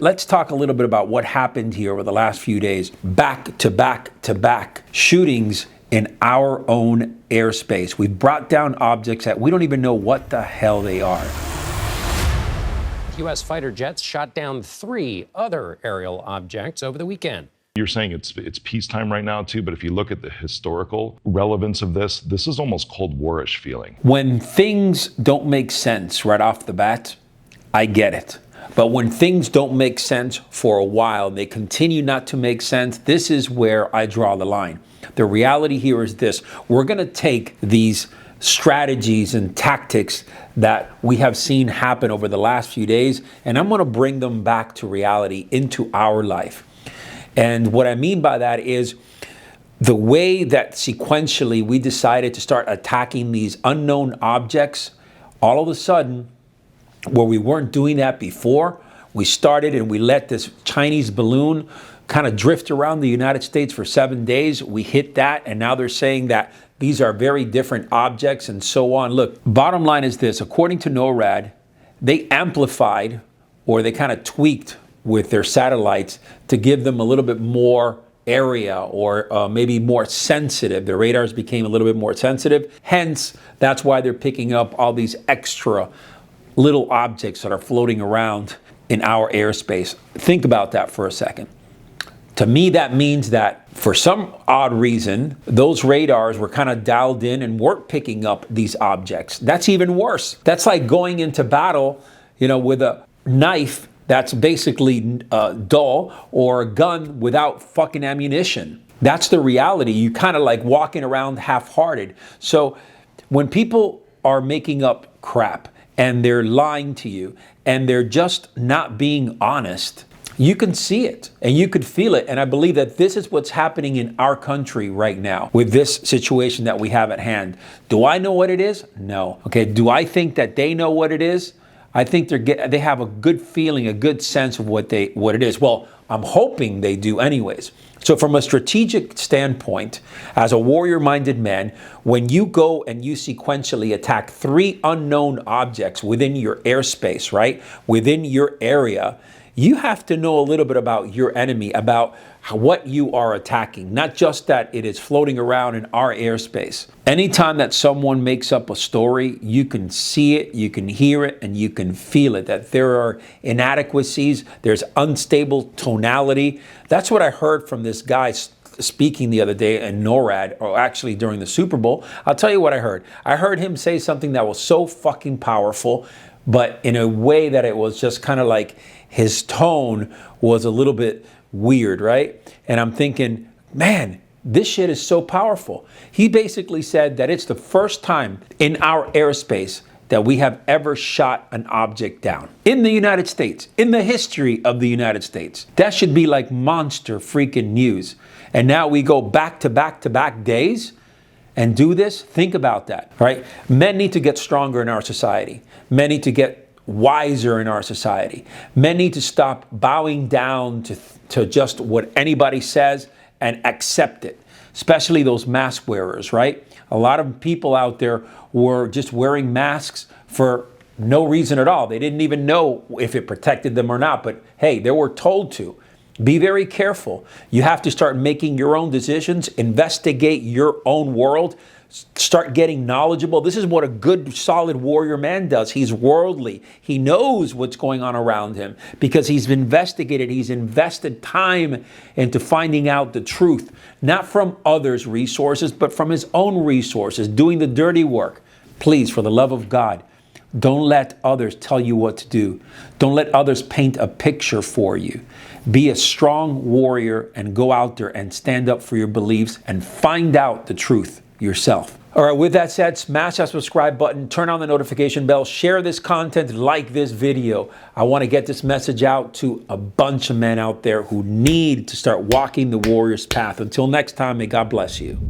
Let's talk a little bit about what happened here over the last few days. Back to back to back shootings in our own airspace. We've brought down objects that we don't even know what the hell they are. U.S. fighter jets shot down 3 other aerial objects over the weekend. You're saying it's peacetime right now too, but if you look at the historical relevance of this is almost Cold Warish feeling. When things don't make sense right off the bat, I get it. But when things don't make sense for a while, they continue not to make sense, this is where I draw the line. The reality here is this: we're going to take these strategies and tactics that we have seen happen over the last few days, and I'm going to bring them back to reality into our life. And what I mean by that is the way that sequentially we decided to start attacking these unknown objects, all of a sudden, where we weren't doing that before, we started and we let this Chinese balloon kind of drift around the United States for 7 days. We hit that, and now they're saying that these are very different objects and so on. Look, bottom line is this: according to NORAD, they amplified, or they kind of tweaked with their satellites to give them a little bit more area, or maybe more sensitive. Their radars became a little bit more sensitive. Hence, that's why they're picking up all these extra little objects that are floating around in our airspace. Think about that for a second. To me, that means that for some odd reason, those radars were kind of dialed in and weren't picking up these objects. That's even worse. That's like going into battle, with a knife that's basically dull, or a gun without fucking ammunition. That's the reality. You kind of like walking around half-hearted. So when people are making up crap and they're lying to you and they're just not being honest, you can see it and you could feel it. And I believe that this is what's happening in our country right now with this situation that we have at hand. Do I know what it is? No. Okay. Do I think that they know what it is? I think they have a good feeling, a good sense of what it is. Well, I'm hoping they do anyways. So from a strategic standpoint, as a warrior-minded man, when you go and you sequentially attack 3 unknown objects within your airspace, right, within your area, you have to know a little bit about your enemy, about what you are attacking, not just that it is floating around in our airspace. Anytime that someone makes up a story, you can see it, you can hear it, and you can feel it, that there are inadequacies, there's unstable tonality. That's what I heard from this guy speaking the other day in NORAD, or actually during the Super Bowl. I'll tell you what I heard. I heard him say something that was so fucking powerful, but in a way that it was just kind of like his tone was a little bit weird, right? And I'm thinking, man, this shit is so powerful. He basically said that it's the first time in our airspace that we have ever shot an object down in the United States, in the history of the United States. That should be like monster freaking news. And now we go back to back to back days and do this. Think about that, right? Men need to get stronger in our society. Men need to get wiser in our society. Men need to stop bowing down to just what anybody says and accept it, especially those mask wearers, right? A lot of people out there were just wearing masks for no reason at all. They didn't even know if it protected them or not, but hey, they were told to. Be very careful. You have to start making your own decisions, investigate your own world, start getting knowledgeable. This is what a good, solid warrior man does. He's worldly. He knows what's going on around him because he's investigated. He's invested time into finding out the truth, not from others' resources, but from his own resources, doing the dirty work. Please, for the love of God, don't let others tell you what to do. Don't let others paint a picture for you. Be a strong warrior and go out there and stand up for your beliefs and find out the truth yourself. All right, with that said, smash that subscribe button, turn on the notification bell, share this content, like this video. I want to get this message out to a bunch of men out there who need to start walking the warrior's path. Until next time, may God bless you.